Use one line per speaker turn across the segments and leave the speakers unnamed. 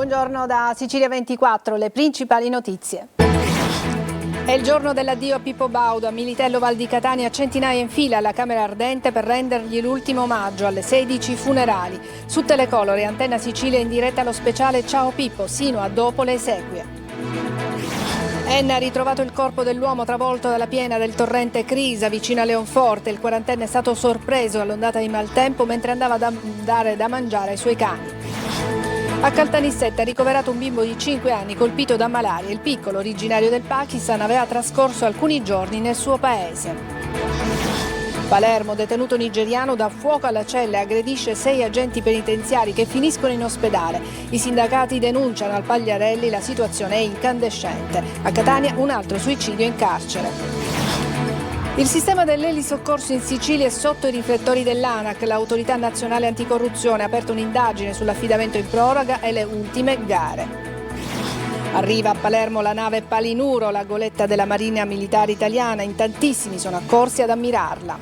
Buongiorno da Sicilia 24, le principali notizie. È il giorno dell'addio a Pippo Baudo, a Militello Val di Catania, centinaia in fila alla Camera Ardente per rendergli l'ultimo omaggio, alle 16 funerali. Su Telecolor e Antenna Sicilia in diretta allo speciale Ciao Pippo, sino a dopo le esequie. Enna ha ritrovato il corpo dell'uomo travolto dalla piena del torrente Crisa vicino a Leonforte. Il quarantenne è stato sorpreso dall'ondata di maltempo mentre andava a dare da mangiare ai suoi cani. A Caltanissetta ha ricoverato un bimbo di 5 anni colpito da malaria. Il piccolo, originario del Pakistan, aveva trascorso alcuni giorni nel suo paese. Palermo, detenuto nigeriano dà fuoco alla cella e aggredisce 6 agenti penitenziari che finiscono in ospedale. I sindacati denunciano al Pagliarelli la situazione è incandescente. A Catania un altro suicidio in carcere. Il sistema dell'elisoccorso in Sicilia è sotto i riflettori dell'ANAC. L'autorità nazionale anticorruzione ha aperto un'indagine sull'affidamento in proroga e le ultime gare. Arriva a Palermo la nave Palinuro, la goletta della Marina Militare Italiana. In tantissimi sono accorsi ad ammirarla.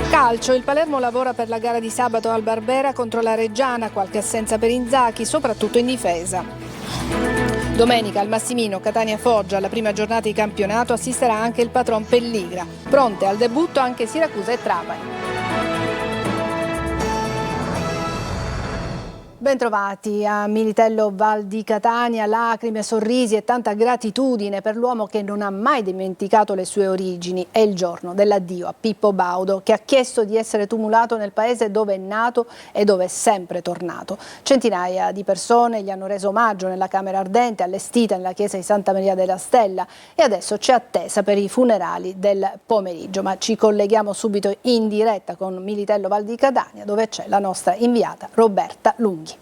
Calcio, il Palermo lavora per la gara di sabato al Barbera contro la Reggiana, qualche assenza per Inzaghi, soprattutto in difesa. Domenica al Massimino Catania-Foggia, alla prima giornata di campionato, assisterà anche il patron Pelligra. Pronte al debutto anche Siracusa e Trapani. Bentrovati a Militello Val di Catania, lacrime, sorrisi e tanta gratitudine per l'uomo che non ha mai dimenticato le sue origini. È il giorno dell'addio a Pippo Baudo, che ha chiesto di essere tumulato nel paese dove è nato e dove è sempre tornato. Centinaia di persone gli hanno reso omaggio nella Camera Ardente, allestita nella chiesa di Santa Maria della Stella, e adesso c'è attesa per i funerali del pomeriggio. Ma ci colleghiamo subito in diretta con Militello Val di Catania, dove c'è la nostra inviata Roberta Lunghi.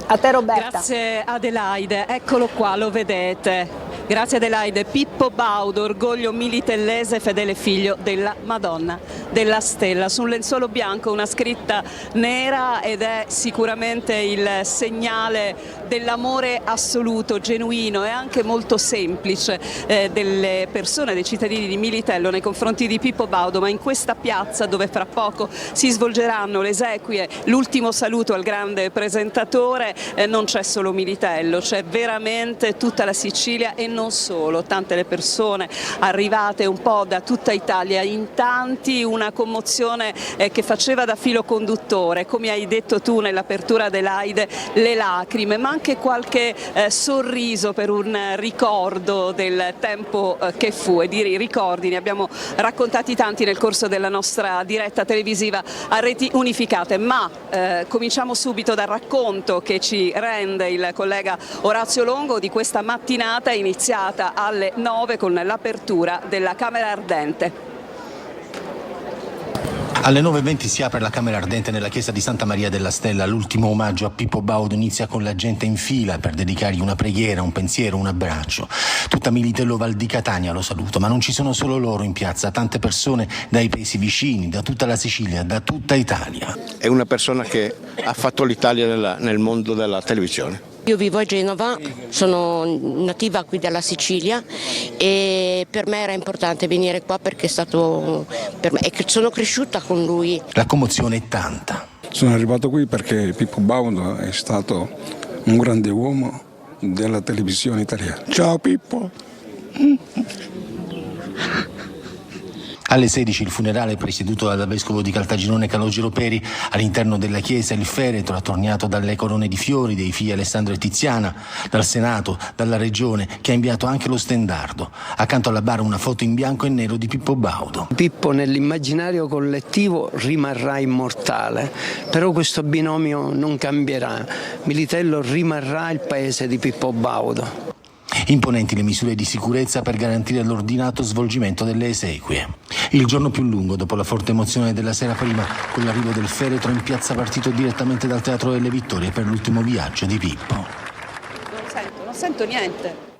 A te Roberta.
Grazie Adelaide, eccolo qua, lo vedete. Grazie Adelaide. Pippo Baudo, orgoglio militellese, fedele figlio della Madonna della Stella. Sul lenzuolo bianco una scritta nera ed è sicuramente il segnale dell'amore assoluto, genuino e anche molto semplice delle persone, dei cittadini di Militello nei confronti di Pippo Baudo. Ma in questa piazza dove fra poco si svolgeranno le esequie, l'ultimo saluto al grande presentatore, non c'è solo Militello, c'è veramente tutta la Sicilia e non solo, tante le persone arrivate un po' da tutta Italia, in tanti, una commozione che faceva da filo conduttore, come hai detto tu nell'apertura Adelaide, le lacrime, ma anche qualche sorriso per un ricordo del tempo che fu, e di ricordi ne abbiamo raccontati tanti nel corso della nostra diretta televisiva a Reti Unificate, ma cominciamo subito dal racconto che ci rende il collega Orazio Longo di questa mattinata iniziata alle 9 con l'apertura della Camera Ardente.
Alle 9:20 si apre la Camera Ardente nella chiesa di Santa Maria della Stella. L'ultimo omaggio a Pippo Baudo inizia con la gente in fila per dedicargli una preghiera, un pensiero, un abbraccio. Tutta Militello Val di Catania lo saluta, ma non ci sono solo loro in piazza, tante persone dai paesi vicini, da tutta la Sicilia, da tutta Italia.
È una persona che ha fatto l'Italia nel mondo della televisione.
Io vivo a Genova, sono nativa qui dalla Sicilia e per me era importante venire qua perché è stato per me, sono cresciuta con lui.
La commozione è tanta.
Sono arrivato qui perché Pippo Baudo è stato un grande uomo della televisione italiana. Ciao Pippo!
Alle 16 il funerale presieduto dal vescovo di Caltagirone Calogero Peri. All'interno della chiesa il feretro attorniato dalle corone di fiori dei figli Alessandro e Tiziana, dal Senato, dalla Regione, che ha inviato anche lo stendardo. Accanto alla bara una foto in bianco e nero di Pippo Baudo.
Pippo nell'immaginario collettivo rimarrà immortale, però questo binomio non cambierà. Militello rimarrà il paese di Pippo Baudo.
Imponenti le misure di sicurezza per garantire l'ordinato svolgimento delle esequie. Il giorno più lungo dopo la forte emozione della sera prima, con l'arrivo del feretro in piazza partito direttamente dal Teatro delle Vittorie per l'ultimo viaggio di Pippo.
Non sento niente.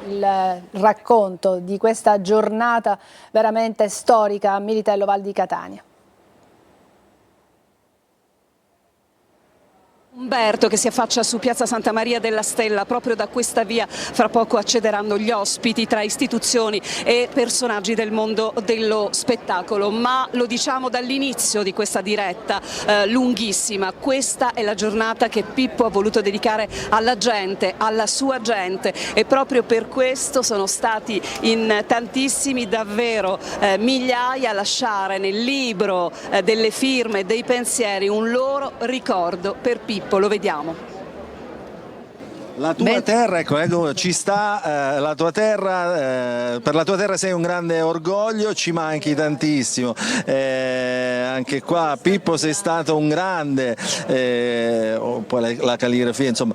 Il racconto di questa giornata veramente storica a Militello Val di Catania.
Umberto che si affaccia su piazza Santa Maria della Stella. Proprio da questa via fra poco accederanno gli ospiti tra istituzioni e personaggi del mondo dello spettacolo, ma lo diciamo dall'inizio di questa diretta lunghissima, questa è la giornata che Pippo ha voluto dedicare alla gente, alla sua gente, e proprio per questo sono stati in tantissimi, davvero migliaia, a lasciare nel libro delle firme, dei pensieri, un loro ricordo per Pippo. Lo vediamo.
La tua terra, ecco, ci sta, la tua terra, per la tua terra sei un grande orgoglio, ci manchi tantissimo, anche qua Pippo sei stato un grande, poi la calligrafia, insomma,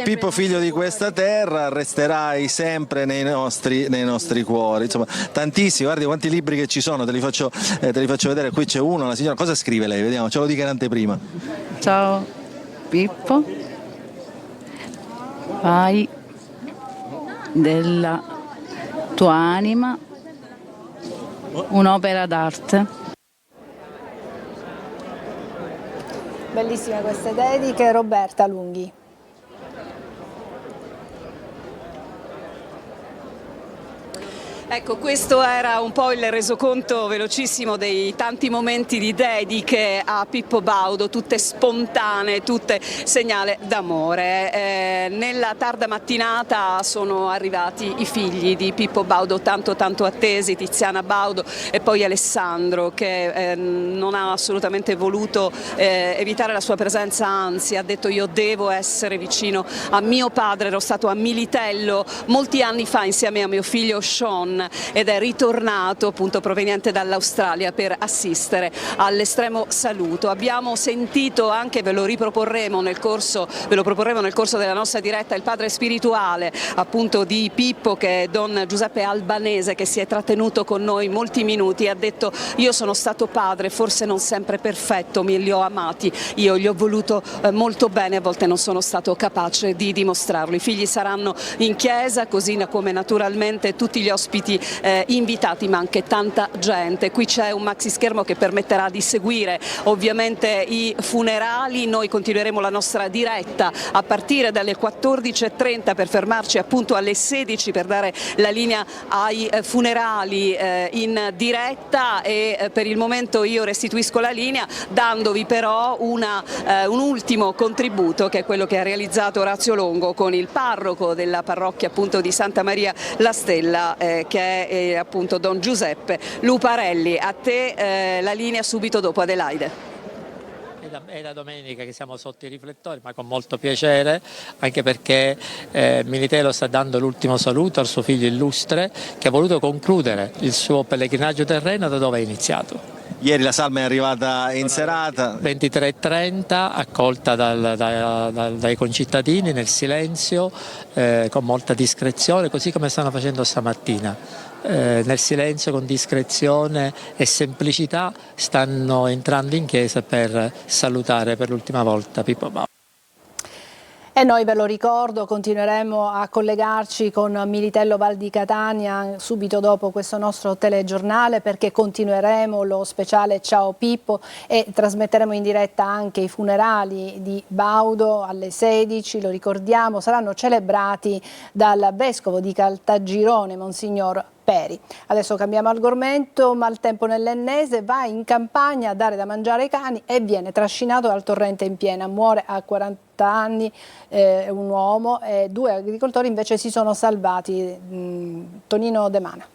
Pippo figlio di questa terra, resterai sempre nei nostri cuori, insomma, tantissimi, guardi quanti libri che ci sono, te li faccio vedere, qui c'è uno, la signora, cosa scrive lei? Vediamo, ce lo dica in anteprima.
Ciao Pippo. Fai della tua anima un'opera d'arte.
Bellissime queste dediche. Roberta Lunghi.
Ecco, questo era un po' il resoconto velocissimo dei tanti momenti di dediche a Pippo Baudo, tutte spontanee, tutte segnale d'amore. Nella tarda mattinata sono arrivati i figli di Pippo Baudo, tanto attesi, Tiziana Baudo e poi Alessandro, che non ha assolutamente voluto evitare la sua presenza, anzi ha detto: io devo essere vicino a mio padre, ero stato a Militello molti anni fa insieme a mio figlio Sean, ed è ritornato appunto proveniente dall'Australia per assistere all'estremo saluto. Abbiamo sentito anche, ve lo proporremo nel corso della nostra diretta, il padre spirituale appunto di Pippo, che è Don Giuseppe Albanese, che si è trattenuto con noi molti minuti e ha detto: io sono stato padre, forse non sempre perfetto, me li ho amati, io gli ho voluto molto bene, a volte non sono stato capace di dimostrarlo. I figli saranno in chiesa, così come naturalmente tutti gli ospiti invitati, ma anche tanta gente. Qui c'è un maxi schermo che permetterà di seguire ovviamente i funerali. Noi continueremo la nostra diretta a partire dalle 14:30 per fermarci appunto alle 16 per dare la linea ai funerali in diretta, e per il momento io restituisco la linea dandovi però un ultimo contributo, che è quello che ha realizzato Orazio Longo con il parroco della parrocchia appunto di Santa Maria la Stella, che è appunto Don Giuseppe Luparelli. A te la linea subito dopo, Adelaide.
È da domenica che siamo sotto i riflettori, ma con molto piacere, anche perché Militello sta dando l'ultimo saluto al suo figlio illustre, che ha voluto concludere il suo pellegrinaggio terreno da dove è iniziato.
Ieri la salma è arrivata in serata.
23:30, accolta dai concittadini nel silenzio, con molta discrezione, così come stanno facendo stamattina. Nel silenzio, con discrezione e semplicità, stanno entrando in chiesa per salutare per l'ultima volta Pippo Baudo.
E noi, ve lo ricordo, continueremo a collegarci con Militello Val di Catania subito dopo questo nostro telegiornale, perché continueremo lo speciale Ciao Pippo e trasmetteremo in diretta anche i funerali di Baudo alle 16, lo ricordiamo, saranno celebrati dal vescovo di Caltagirone, Monsignor Peri. Adesso cambiamo argomento, Maltempo nell'Ennese va in campagna a dare da mangiare ai cani e viene trascinato dal torrente in piena. Muore a 40 anni un uomo e 2 agricoltori invece si sono salvati. Tonino De Mana.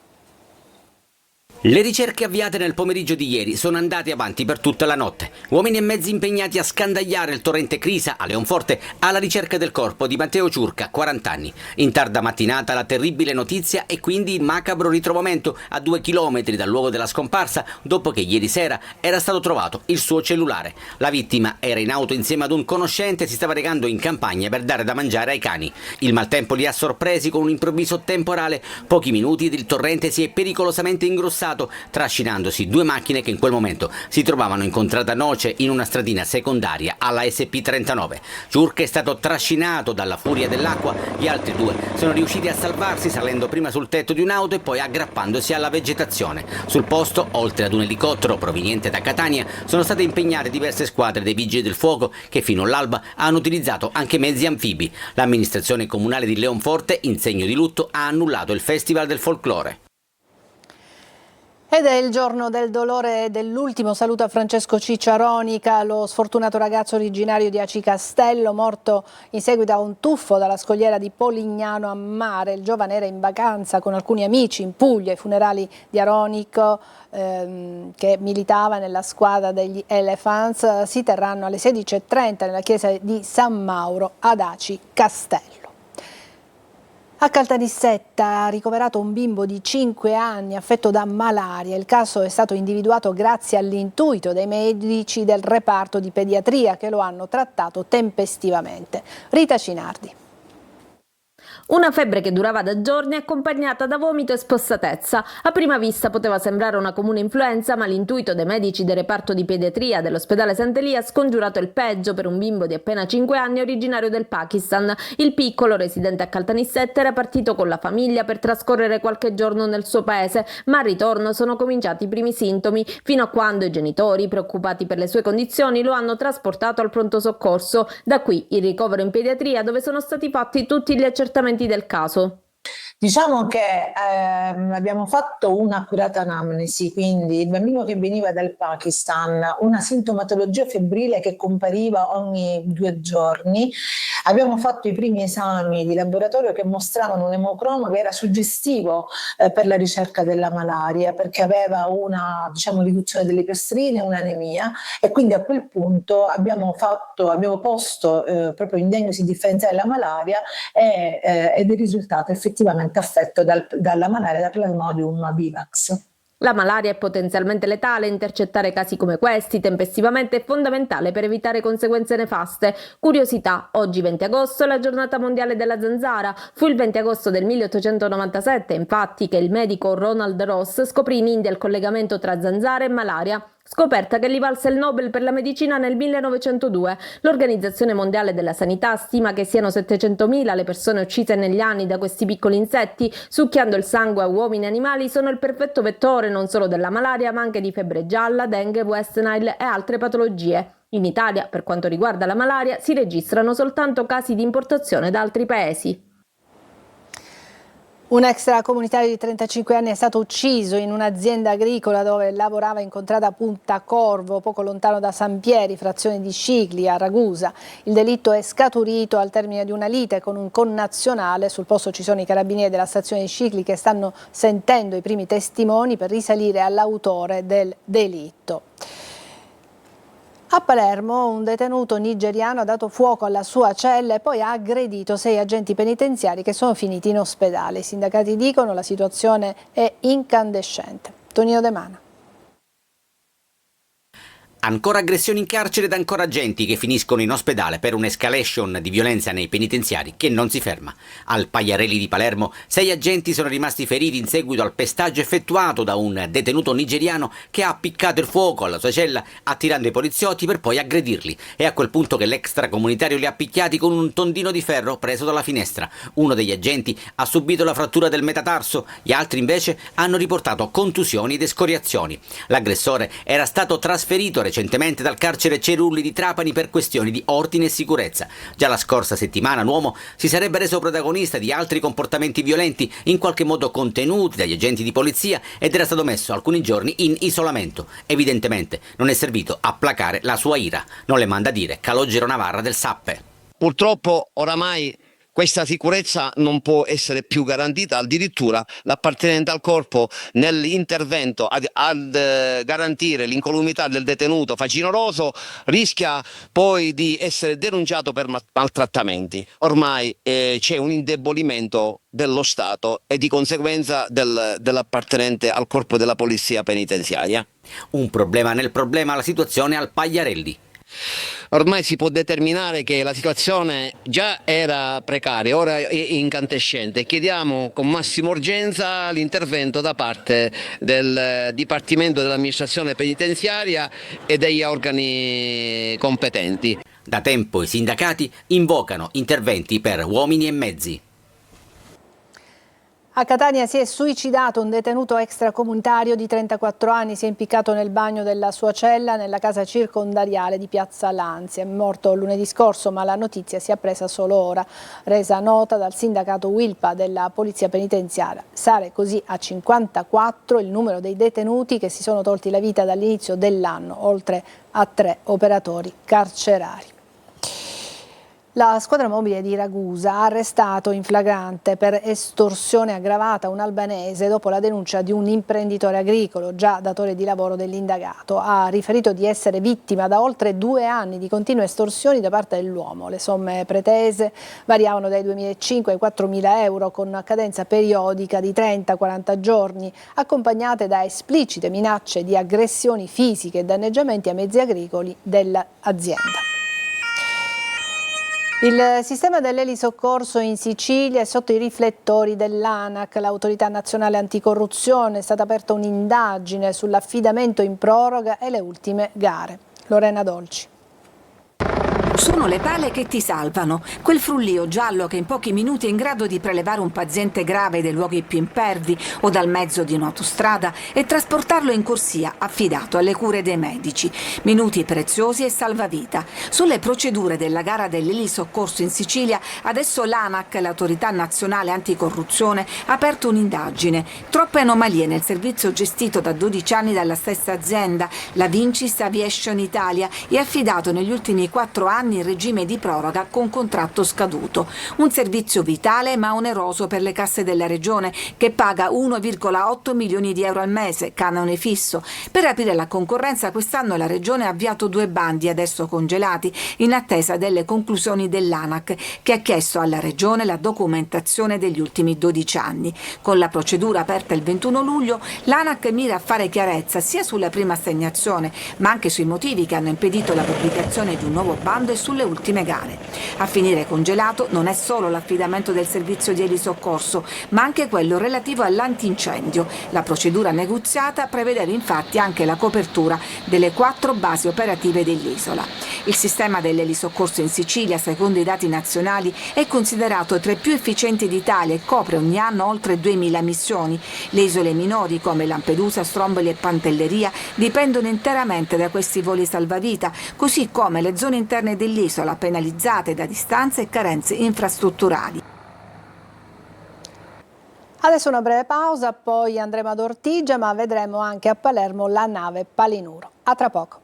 Le ricerche avviate nel pomeriggio di ieri sono andate avanti per tutta la notte. Uomini e mezzi impegnati a scandagliare il torrente Crisa a Leonforte alla ricerca del corpo di Matteo Ciurca, 40 anni. In tarda mattinata la terribile notizia e quindi il macabro ritrovamento a 2 chilometri dal luogo della scomparsa, dopo che ieri sera era stato trovato il suo cellulare. La vittima era in auto insieme ad un conoscente e si stava recando in campagna per dare da mangiare ai cani. Il maltempo li ha sorpresi con un improvviso temporale. Pochi minuti ed il torrente si è pericolosamente ingrossato Stato, trascinandosi 2 macchine che in quel momento si trovavano in contrada noce in una stradina secondaria alla SP39. Ciurca è stato trascinato dalla furia dell'acqua, gli altri 2 sono riusciti a salvarsi salendo prima sul tetto di un'auto e poi aggrappandosi alla vegetazione. Sul posto, oltre ad un elicottero proveniente da Catania, sono state impegnate diverse squadre dei vigili del fuoco che fino all'alba hanno utilizzato anche mezzi anfibi. L'amministrazione comunale di Leonforte, in segno di lutto, ha annullato il Festival del Folklore.
Ed è il giorno del dolore dell'ultimo saluto a Francesco Cicciaronica, lo sfortunato ragazzo originario di Aci Castello, morto in seguito a un tuffo dalla scogliera di Polignano a Mare. Il giovane era in vacanza con alcuni amici in Puglia. I funerali di Aronico, che militava nella squadra degli Elephants, si terranno alle 16:30 nella chiesa di San Mauro ad Aci Castello. A Caltanissetta ha ricoverato un bimbo di 5 anni affetto da malaria. Il caso è stato individuato grazie all'intuito dei medici del reparto di pediatria che lo hanno trattato tempestivamente. Rita Cinardi.
Una febbre che durava da giorni accompagnata da vomito e spossatezza. A prima vista poteva sembrare una comune influenza, ma l'intuito dei medici del reparto di pediatria dell'ospedale Sant'Elia ha scongiurato il peggio per un bimbo di appena 5 anni originario del Pakistan. Il piccolo, residente a Caltanissetta, era partito con la famiglia per trascorrere qualche giorno nel suo paese, ma al ritorno sono cominciati i primi sintomi, fino a quando i genitori, preoccupati per le sue condizioni, lo hanno trasportato al pronto soccorso. Da qui il ricovero in pediatria, dove sono stati fatti tutti gli accertamenti del caso.
Diciamo che abbiamo fatto un'accurata anamnesi, quindi il bambino che veniva dal Pakistan, una sintomatologia febbrile che compariva ogni 2 giorni. Abbiamo fatto i primi esami di laboratorio che mostravano un emocromo che era suggestivo per la ricerca della malaria, perché aveva una riduzione delle piastrine e un'anemia, e quindi a quel punto abbiamo posto proprio in diagnosi differenziale la malaria ed è risultato effettivamente affetto dalla malaria da Plasmodium vivax.
La malaria è potenzialmente letale, intercettare casi come questi tempestivamente è fondamentale per evitare conseguenze nefaste. Curiosità, oggi 20 agosto è la giornata mondiale della zanzara. Fu il 20 agosto del 1897, infatti, che il medico Ronald Ross scoprì in India il collegamento tra zanzara e malaria. Scoperta che gli valse il Nobel per la medicina nel 1902. L'Organizzazione Mondiale della Sanità stima che siano 700.000 le persone uccise negli anni da questi piccoli insetti. Succhiando il sangue a uomini e animali sono il perfetto vettore non solo della malaria, ma anche di febbre gialla, dengue, West Nile e altre patologie. In Italia, per quanto riguarda la malaria, si registrano soltanto casi di importazione da altri paesi.
Un extracomunitario di 35 anni è stato ucciso in un'azienda agricola dove lavorava in contrada Punta Corvo, poco lontano da Sampieri, frazione di Scicli, a Ragusa. Il delitto è scaturito al termine di una lite con un connazionale. Sul posto ci sono i carabinieri della stazione di Scicli che stanno sentendo i primi testimoni per risalire all'autore del delitto. A Palermo un detenuto nigeriano ha dato fuoco alla sua cella e poi ha aggredito 6 agenti penitenziari che sono finiti in ospedale. I sindacati dicono che la situazione è incandescente. Tonino De Mana.
Ancora aggressioni in carcere ed ancora agenti che finiscono in ospedale per un'escalation di violenza nei penitenziari che non si ferma. Al Pagliarelli di Palermo 6 agenti sono rimasti feriti in seguito al pestaggio effettuato da un detenuto nigeriano che ha appiccato il fuoco alla sua cella attirando i poliziotti per poi aggredirli. È a quel punto che l'extracomunitario li ha picchiati con un tondino di ferro preso dalla finestra. Uno degli agenti ha subito la frattura del metatarso, gli altri invece hanno riportato contusioni ed escoriazioni. L'aggressore era stato trasferito recentemente dal carcere Cerulli di Trapani per questioni di ordine e sicurezza. Già la scorsa settimana l'uomo si sarebbe reso protagonista di altri comportamenti violenti in qualche modo contenuti dagli agenti di polizia ed era stato messo alcuni giorni in isolamento. Evidentemente non è servito a placare la sua ira. Non le manda a dire Calogero Navarra del Sappe.
Purtroppo oramai questa sicurezza non può essere più garantita, addirittura l'appartenente al corpo nell'intervento ad garantire l'incolumità del detenuto facinoroso rischia poi di essere denunciato per maltrattamenti. Ormai c'è un indebolimento dello Stato e di conseguenza dell'appartenente al corpo della polizia penitenziaria.
Un problema nel problema, la situazione al Pagliarelli.
ormai si può determinare che la situazione già era precaria, ora è incandescente. Chiediamo con massima urgenza l'intervento da parte del Dipartimento dell'Amministrazione Penitenziaria e degli organi competenti.
Da tempo i sindacati invocano interventi per uomini e mezzi.
A Catania si è suicidato un detenuto extracomunitario di 34 anni, si è impiccato nel bagno della sua cella nella casa circondariale di Piazza Lanzi. È morto lunedì scorso, ma la notizia si è appresa solo ora, resa nota dal sindacato Wilpa della Polizia Penitenziaria. Sale così a 54 il numero dei detenuti che si sono tolti la vita dall'inizio dell'anno, oltre a 3 operatori carcerari. La squadra mobile di Ragusa ha arrestato in flagrante per estorsione aggravata un albanese dopo la denuncia di un imprenditore agricolo, già datore di lavoro dell'indagato. Ha riferito di essere vittima da oltre 2 anni di continue estorsioni da parte dell'uomo. Le somme pretese variavano dai 2.500 ai 4.000 euro con cadenza periodica di 30-40 giorni, accompagnate da esplicite minacce di aggressioni fisiche e danneggiamenti a mezzi agricoli dell'azienda. Il sistema dell'elisoccorso in Sicilia è sotto i riflettori dell'ANAC, l'Autorità Nazionale Anticorruzione. È stata aperta un'indagine sull'affidamento in proroga e le ultime gare. Lorena Dolci.
Sono le pale che ti salvano, quel frullio giallo che in pochi minuti è in grado di prelevare un paziente grave dai luoghi più impervi o dal mezzo di un'autostrada e trasportarlo in corsia, affidato alle cure dei medici. Minuti preziosi e salvavita. Sulle procedure della gara dell'elisoccorso in Sicilia, adesso l'ANAC, l'Autorità Nazionale Anticorruzione, ha aperto un'indagine. Troppe anomalie nel servizio gestito da 12 anni dalla stessa azienda, la Vincis Aviation Italia, e affidato negli ultimi 4 anni in regime di proroga con contratto scaduto. Un servizio vitale ma oneroso per le casse della regione, che paga 1,8 milioni di euro al mese, canone fisso. Per aprire la concorrenza quest'anno la regione ha avviato 2 bandi, adesso congelati, in attesa delle conclusioni dell'ANAC, che ha chiesto alla regione la documentazione degli ultimi 12 anni. Con la procedura aperta il 21 luglio, l'ANAC mira a fare chiarezza sia sulla prima assegnazione, ma anche sui motivi che hanno impedito la pubblicazione di un nuovo bando e sulle ultime gare. A finire congelato non è solo l'affidamento del servizio di elisoccorso, ma anche quello relativo all'antincendio. La procedura negoziata prevedeva infatti anche la copertura delle 4 basi operative dell'isola. Il sistema dell'elisoccorso in Sicilia, secondo i dati nazionali, è considerato tra i più efficienti d'Italia e copre ogni anno oltre 2.000 missioni. Le isole minori come Lampedusa, Stromboli e Pantelleria dipendono interamente da questi voli salvavita, così come le zone interne dell'isola penalizzate da distanze e carenze infrastrutturali.
Adesso una breve pausa, poi andremo ad Ortigia, ma vedremo anche a Palermo la nave Palinuro. A tra poco.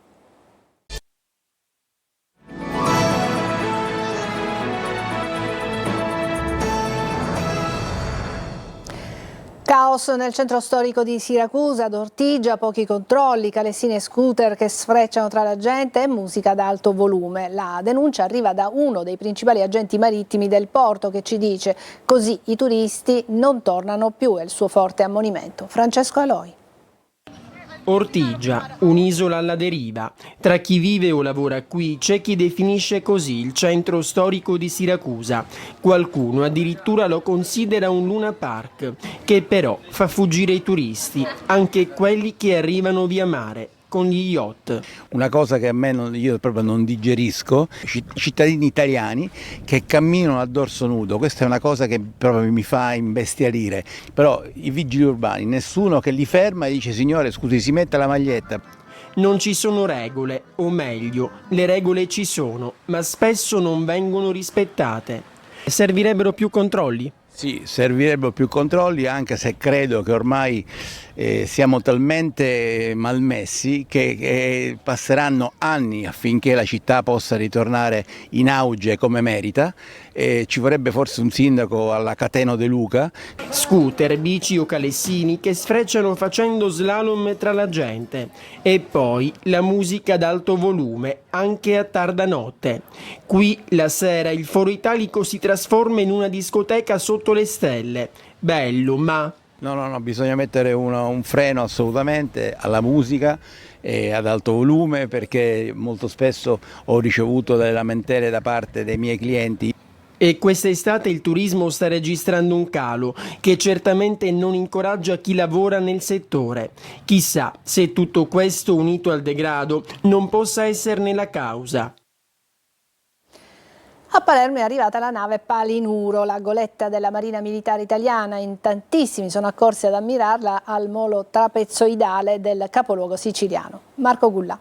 Caos nel centro storico di Siracusa, ad Ortigia, pochi controlli, calessini e scooter che sfrecciano tra la gente e musica ad alto volume. La denuncia arriva da uno dei principali agenti marittimi del porto, che ci dice: così i turisti non tornano più, è il suo forte ammonimento. Francesco Aloi.
Ortigia, un'isola alla deriva. Tra chi vive o lavora qui c'è chi definisce così il centro storico di Siracusa. Qualcuno addirittura lo considera un Luna Park, che però fa fuggire i turisti, anche quelli che arrivano via mare, con gli yacht.
Una cosa che a me io proprio non digerisco, cittadini italiani che camminano a dorso nudo, questa è una cosa che proprio mi fa imbestialire, però i vigili urbani, nessuno che li ferma e dice: signore scusi, si metta la maglietta.
Non ci sono regole, o meglio, le regole ci sono, ma spesso non vengono rispettate. Servirebbero più controlli?
Sì, servirebbero più controlli, anche se credo che ormai siamo talmente malmessi che passeranno anni affinché la città possa ritornare in auge come merita. Ci vorrebbe forse un sindaco alla Cateno De Luca.
Scooter, bici o calessini che sfrecciano facendo slalom tra la gente. E poi la musica ad alto volume, anche a tarda notte. Qui la sera il Foro Italico si trasforma in una discoteca sotto le stelle. Bello, ma...
No, bisogna mettere un freno assolutamente alla musica ad alto volume, perché molto spesso ho ricevuto delle lamentele da parte dei miei clienti.
E quest'estate il turismo sta registrando un calo che certamente non incoraggia chi lavora nel settore. Chissà se tutto questo, unito al degrado, non possa esserne la causa.
A Palermo è arrivata la nave Palinuro, la goletta della Marina Militare Italiana. In tantissimi sono accorsi ad ammirarla al molo trapezoidale del capoluogo siciliano. Marco Gullà.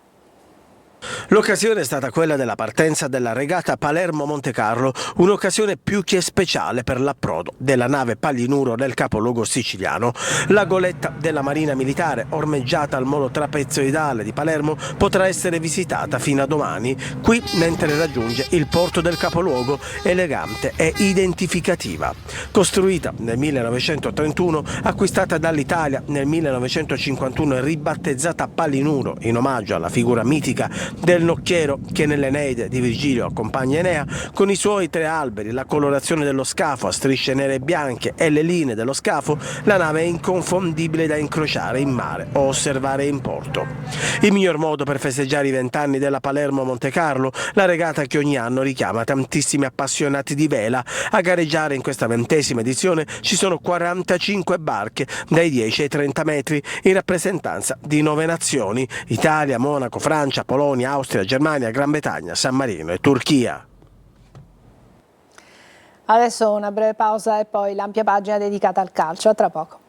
L'occasione è stata quella della partenza della regata Palermo-Monte Carlo, un'occasione più che speciale per l'approdo della nave Palinuro nel capoluogo siciliano. La goletta della Marina Militare, ormeggiata al molo trapezoidale di Palermo, potrà essere visitata fino a domani, qui mentre raggiunge il porto del capoluogo, elegante e identificativa. Costruita nel 1931, acquistata dall'Italia nel 1951 e ribattezzata Palinuro in omaggio alla figura mitica del nocchiero che nell'Eneide di Virgilio accompagna Enea, con i suoi 3 alberi, la colorazione dello scafo a strisce nere e bianche e le linee dello scafo, la nave è inconfondibile da incrociare in mare o osservare in porto. Il miglior modo per festeggiare i 20 anni della Palermo-Monte Carlo, la regata che ogni anno richiama tantissimi appassionati di vela. A gareggiare in questa 20ª edizione ci sono 45 barche dai 10 ai 30 metri in rappresentanza di 9 nazioni: Italia, Monaco, Francia, Polonia, Austria, Germania, Gran Bretagna, San Marino e Turchia.
Adesso una breve pausa e poi l'ampia pagina dedicata al calcio. A tra poco.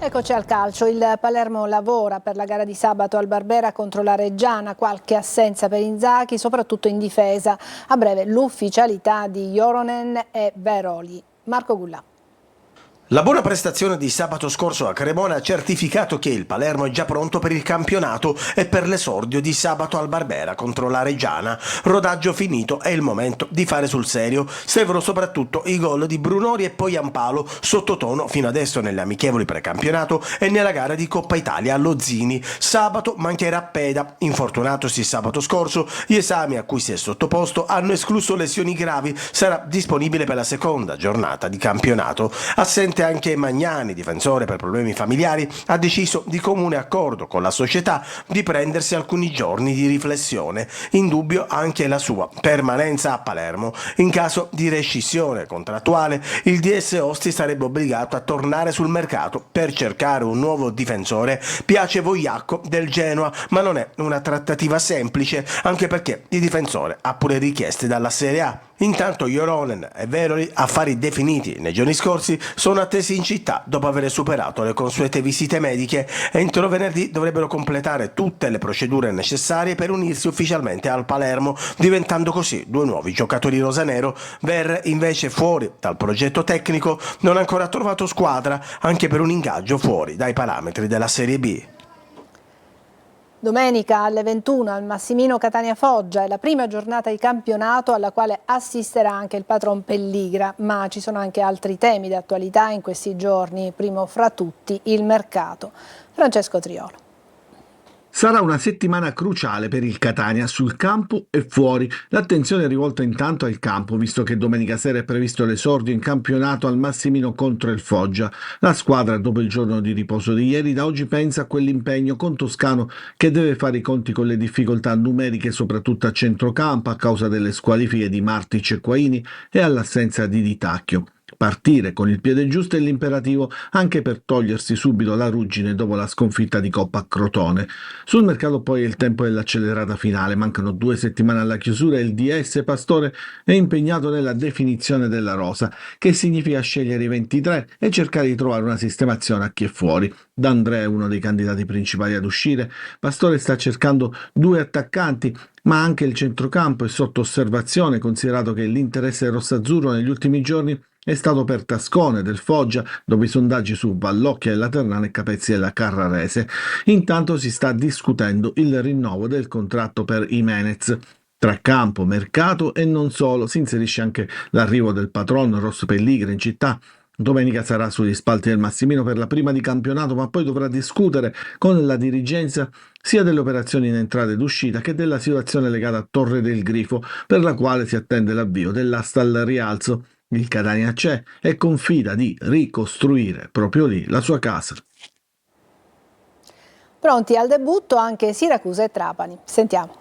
Eccoci al calcio. Il Palermo lavora per la gara di sabato al Barbera contro la Reggiana, qualche assenza per Inzaghi, soprattutto in difesa. A breve l'ufficialità di Joronen e Veroli. Marco Gullà.
La buona prestazione di sabato scorso a Cremona ha certificato che il Palermo è già pronto per il campionato e per l'esordio di sabato al Barbera contro la Reggiana. Rodaggio finito, è il momento di fare sul serio. Servono soprattutto i gol di Brunori e poi Ampalo, sottotono fino adesso nelle amichevoli precampionato e nella gara di Coppa Italia allo Zini. Sabato mancherà Peda, infortunatosi sabato scorso. Gli esami a cui si è sottoposto hanno escluso lesioni gravi, sarà disponibile per la seconda giornata di campionato. Assente anche Magnani, difensore per problemi familiari, ha deciso di comune accordo con la società di prendersi alcuni giorni di riflessione. In dubbio anche la sua permanenza a Palermo. In caso di rescissione contrattuale, il DS Osti sarebbe obbligato a tornare sul mercato per cercare un nuovo difensore. Piace Vogliacco del Genoa, ma non è una trattativa semplice, anche perché il difensore ha pure richieste dalla Serie A. Intanto Joronen e Veroli, affari definiti nei giorni scorsi, sono attesi in città dopo aver superato le consuete visite mediche. Entro venerdì dovrebbero completare tutte le procedure necessarie per unirsi ufficialmente al Palermo, diventando così 2 nuovi giocatori rosanero. Ver, invece, fuori dal progetto tecnico, non ha ancora trovato squadra, anche per un ingaggio fuori dai parametri della Serie B.
Domenica alle 21 al Massimino Catania Foggia è la prima giornata di campionato alla quale assisterà anche il patron Pelligra, ma ci sono anche altri temi di attualità in questi giorni, primo fra tutti il mercato. Francesco Triolo.
Sarà una settimana cruciale per il Catania sul campo e fuori. L'attenzione è rivolta intanto al campo, visto che domenica sera è previsto l'esordio in campionato al Massimino contro il Foggia. La squadra, dopo il giorno di riposo di ieri, da oggi pensa a quell'impegno con Toscano, che deve fare i conti con le difficoltà numeriche soprattutto a centrocampo a causa delle squalifiche di Martic e Quaini e all'assenza di Di Tacchio. Partire con il piede giusto è l'imperativo, anche per togliersi subito la ruggine dopo la sconfitta di Coppa a Crotone. Sul mercato poi è il tempo dell'accelerata finale, mancano 2 settimane alla chiusura e il DS Pastore è impegnato nella definizione della rosa, che significa scegliere i 23 e cercare di trovare una sistemazione a chi è fuori. D'Andrea è uno dei candidati principali ad uscire. Pastore sta cercando 2 attaccanti, ma anche il centrocampo è sotto osservazione, considerato che l'interesse rossazzurro negli ultimi giorni è stato per Tascone del Foggia, dopo i sondaggi su Vallocchia della Ternana e Capezzi della Carrarese. Intanto si sta discutendo il rinnovo del contratto per Jimenez. Tra campo, mercato e non solo si inserisce anche l'arrivo del patron Ross Pelligra in città. Domenica sarà sugli spalti del Massimino per la prima di campionato, ma poi dovrà discutere con la dirigenza sia delle operazioni in entrata ed uscita che della situazione legata a Torre del Grifo, per la quale si attende l'avvio dell'asta al rialzo. Il Catania c'è e confida di ricostruire proprio lì la sua casa.
Pronti al debutto anche Siracusa e Trapani. Sentiamo.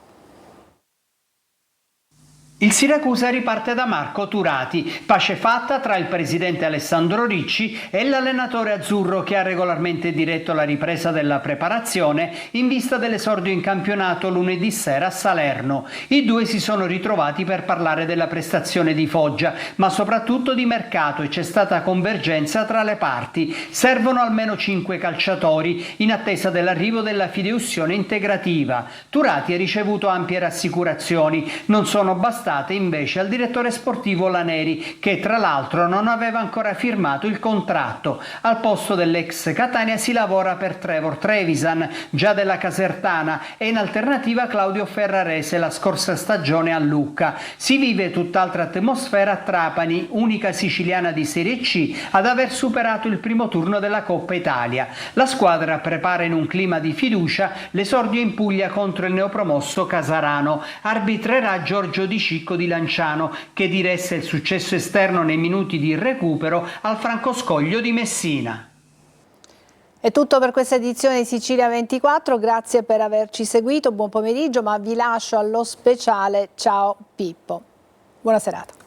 Il Siracusa riparte da Marco Turati, pace fatta tra il presidente Alessandro Ricci e l'allenatore azzurro che ha regolarmente diretto la ripresa della preparazione in vista dell'esordio in campionato lunedì sera a Salerno. I due si sono ritrovati per parlare della prestazione di Foggia, ma soprattutto di mercato, e c'è stata convergenza tra le parti. Servono almeno 5 calciatori in attesa dell'arrivo della fideiussione integrativa. Turati ha ricevuto ampie rassicurazioni, non sono bastate invece al direttore sportivo Laneri, che tra l'altro non aveva ancora firmato il contratto. Al posto dell'ex Catania si lavora per Trevor Trevisan, già della Casertana, e in alternativa Claudio Ferrarese, la scorsa stagione a Lucca. Si vive tutt'altra atmosfera a Trapani, unica siciliana di Serie C ad aver superato il primo turno della Coppa Italia. La squadra prepara in un clima di fiducia l'esordio in Puglia contro il neopromosso Casarano. Arbitrerà Giorgio Di Cicco di Lanciano, che diresse il successo esterno nei minuti di recupero al Francoscoglio di Messina.
È tutto per questa edizione di Sicilia 24, grazie per averci seguito, buon pomeriggio, ma vi lascio allo speciale. Ciao Pippo, buona serata.